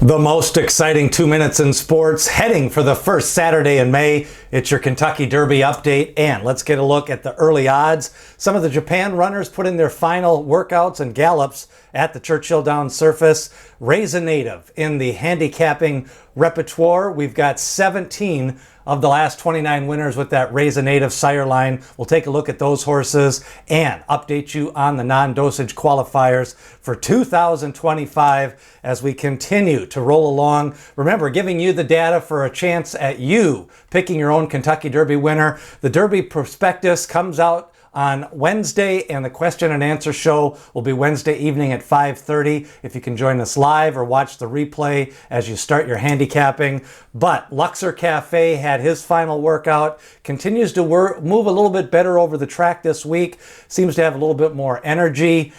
The most exciting 2 minutes in sports heading for the first Saturday in May. It's your Kentucky Derby update, and let's get a look at the early odds. Some of the Japan runners put in their final workouts and gallops at the Churchill Downs surface. Raise a native in the handicapping repertoire. We've got 17 of the last 29 winners with that Raise a Native sire line. We'll take a look at those horses and update you on the non-dosage qualifiers for 2025 as we continue to roll along. Remember, giving you the data for a chance at you picking your own Kentucky Derby winner. The Derby prospectus comes out on Wednesday, and the question and answer show will be Wednesday evening at 5:30. If you can join us live or watch the replay as you start your handicapping. But Luxor Cafe had his final workout, continues to move a little bit better over the track this week, seems to have a little bit more energy.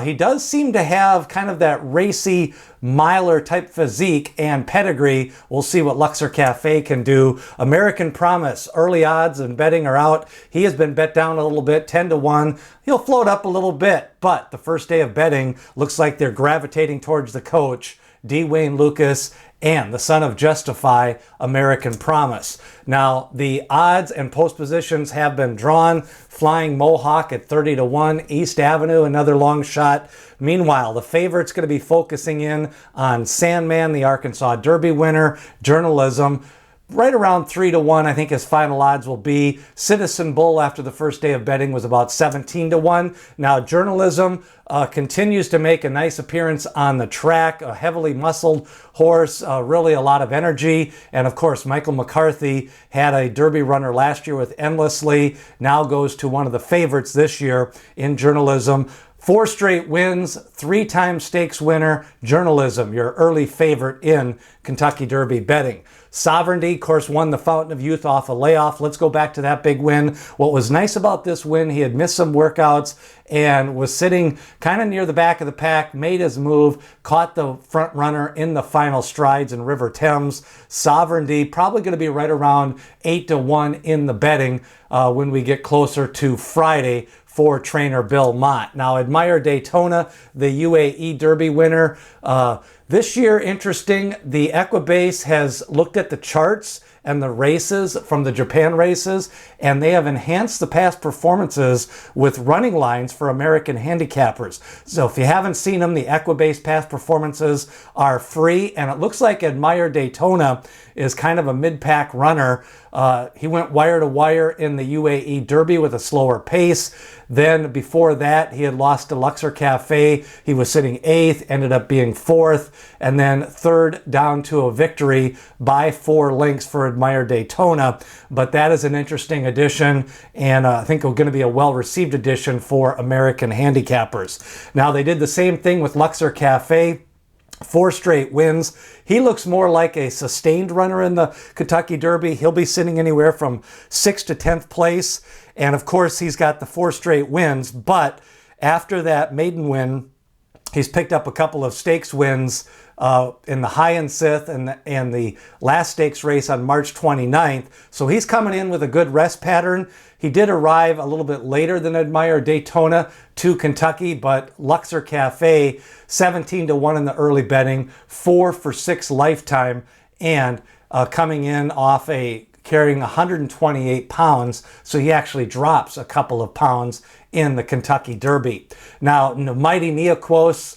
He does seem to have kind of that racy miler type physique and pedigree. We'll see what Luxor Cafe can do. American Promise, early odds and betting are out. He has been bet down a little bit, 10-1. He'll float up a little bit, but the first day of betting looks like they're gravitating towards the coach, D. Wayne Lucas, and the son of Justify, American Promise. Now, the odds and post positions have been drawn. Flying Mohawk at 30-1, East Avenue, another long shot. Meanwhile, the favorite's going to be focusing in on Sandman, the Arkansas Derby winner, Journalism. Right around 3-1, I think his final odds will be. Citizen Bull after the first day of betting was about 17-1. Now, Journalism continues to make a nice appearance on the track. A heavily muscled horse, really a lot of energy. And of course, Michael McCarthy had a Derby runner last year with Endlessly. Now goes to one of the favorites this year in Journalism. 4 straight wins, 3-time stakes winner, Journalism, your early favorite in Kentucky Derby betting. Sovereignty, of course, won the Fountain of Youth off a layoff. Let's go back to that big win. What was nice about this win, he had missed some workouts and was sitting kind of near the back of the pack, made his move, caught the front runner in the final strides in River Thames. Sovereignty probably going to be right around 8-1 in the betting when we get closer to Friday for trainer Bill Mott. Now, Admire Daytona, the UAE Derby winner. This year, interesting, the Equibase has looked at the charts and the races from the Japan races, and they have enhanced the past performances with running lines for American handicappers. So if you haven't seen them, the Equibase past performances are free, and it looks like Admire Daytona is kind of a mid-pack runner. He went wire to wire in the UAE Derby with a slower pace. Then before that, he had lost to Luxor Cafe. He was sitting 8th, ended up being 4th, and then 3rd down to a victory by 4 lengths for Admire Daytona. But that is an interesting addition, and I think it's going to be a well-received addition for American handicappers. Now, they did the same thing with Luxor Cafe. 4 straight wins. He looks more like a sustained runner in the Kentucky Derby. He'll be sitting anywhere from 6th to 10th place. And of course, he's got the 4 straight wins. But after that maiden win, he's picked up a couple of stakes wins in the High and Sith and the last stakes race on March 29th. So he's coming in with a good rest pattern. He did arrive a little bit later than Admire Daytona to Kentucky, but Luxor Cafe, 17-1 in the early betting, 4 for 6 lifetime, and coming in off carrying 128 pounds, so he actually drops a couple of pounds in the Kentucky Derby. Now, Mighty Neoquos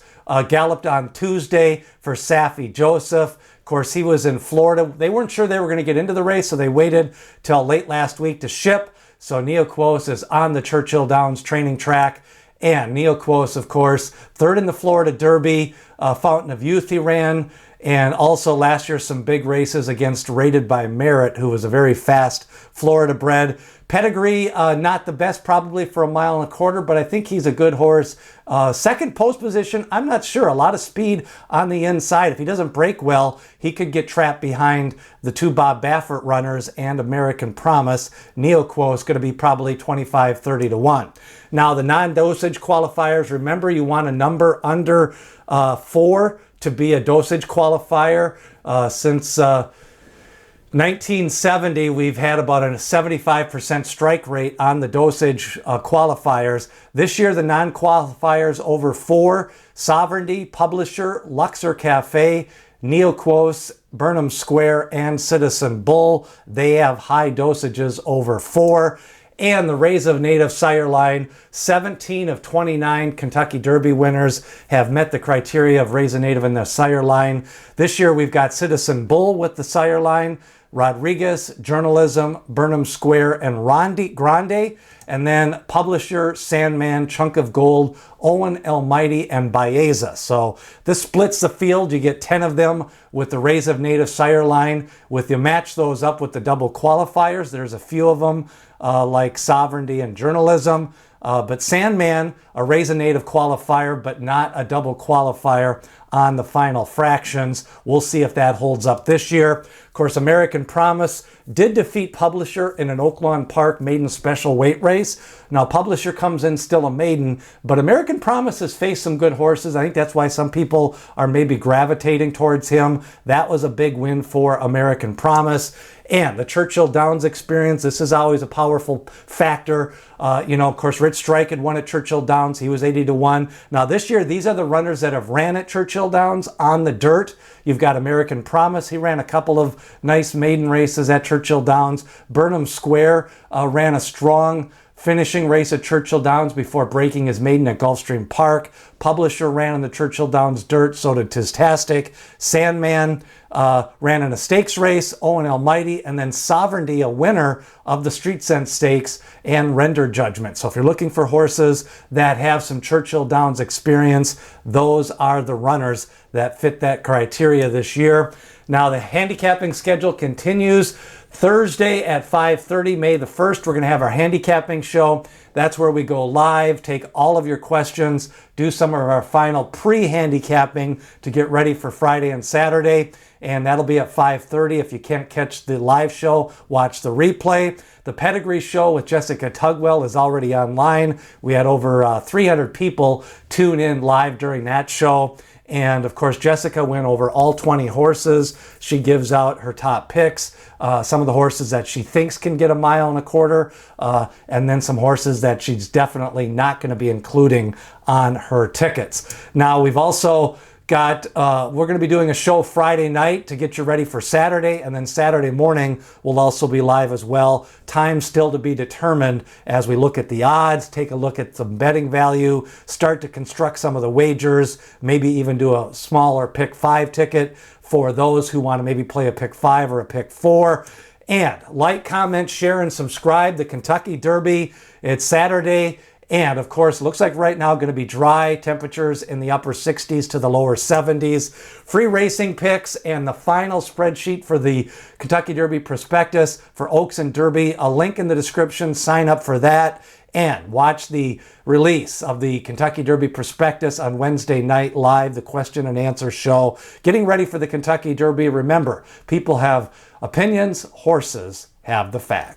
galloped on Tuesday for Safi Joseph. Of course, he was in Florida. They weren't sure they were going to get into the race, so they waited till late last week to ship. So Neoquos is on the Churchill Downs training track. And Neoquos, of course, 3rd in the Florida Derby, Fountain of Youth he ran. And also last year, some big races against Rated by Merit, who was a very fast Florida bred. Pedigree, not the best probably for 1.25 miles, but I think he's a good horse. Second post position, I'm not sure. A lot of speed on the inside. If he doesn't break well, he could get trapped behind the 2 Bob Baffert runners and American Promise. Neoquo is going to be probably 25-30-1. Now, the non-dosage qualifiers, remember you want a number under 4 to be a dosage qualifier. Since 1970, we've had about a 75% strike rate on the dosage qualifiers. This year, the non-qualifiers over 4, Sovereignty, Publisher, Luxor Cafe, Neoquos, Burnham Square, and Citizen Bull. They have high dosages over 4. And the Rays of Native sire line, 17 of 29 Kentucky Derby winners have met the criteria of Rays of Native in the sire line. This year we've got Citizen Bull with the sire line, Rodriguez, Journalism, Burnham Square, and Grande. And then Publisher, Sandman, Chunk of Gold, Owen Almighty, and Baeza. So this splits the field. You get 10 of them with the Rays of Native sire line. With you match those up with the double qualifiers, there's a few of them like Sovereignty and Journalism. But Sandman, a Rays of Native qualifier, but not a double qualifier on the final fractions. We'll see if that holds up this year. Of course, American Promise did defeat Publisher in an Oaklawn Park maiden special weight race. Now, Publisher comes in still a maiden, but American Promise has faced some good horses. I think that's why some people are maybe gravitating towards him. That was a big win for American Promise. And the Churchill Downs experience, this is always a powerful factor. Of course, Rich Strike had won at Churchill Downs. He was 80-1. Now this year, these are the runners that have ran at Churchill Downs on the dirt. You've got American Promise. He ran a couple of nice maiden races at Churchill Downs. Burnham Square ran a strong finishing race at Churchill Downs before breaking his maiden at Gulfstream Park. Publisher ran in the Churchill Downs dirt, so did Tistastic. Sandman ran in a stakes race, Owen Almighty, and then Sovereignty, a winner of the Street Sense Stakes and Render Judgment. So if you're looking for horses that have some Churchill Downs experience, those are the runners that fit that criteria this year. Now the handicapping schedule continues. Thursday at 5:30, May the 1st, we're going to have our handicapping show. That's where we go live, take all of your questions, do some of our final pre-handicapping to get ready for Friday and Saturday. And that'll be at 5:30. If you can't catch the live show, watch the replay. The Pedigree Show with Jessica Tugwell is already online. We had over 300 people tune in live during that show. And of course, Jessica went over all 20 horses. She gives out her top picks, some of the horses that she thinks can get 1.25 miles, and then some horses that she's definitely not going to be including on her tickets. Now, we've also got, we're going to be doing a show Friday night to get you ready for Saturday, and then Saturday morning we'll also be live as well. Time still to be determined as we look at the odds, take a look at some betting value, start to construct some of the wagers, maybe even do a smaller pick 5 ticket for those who want to maybe play a pick 5 or a pick 4. And like, comment, share, and subscribe. The Kentucky Derby, it's Saturday. And of course, looks like right now going to be dry, temperatures in the upper 60s to the lower 70s. Free racing picks and the final spreadsheet for the Kentucky Derby prospectus for Oaks and Derby. A link in the description. Sign up for that. And watch the release of the Kentucky Derby prospectus on Wednesday night live, the question and answer show. Getting ready for the Kentucky Derby. Remember, people have opinions, horses have the facts.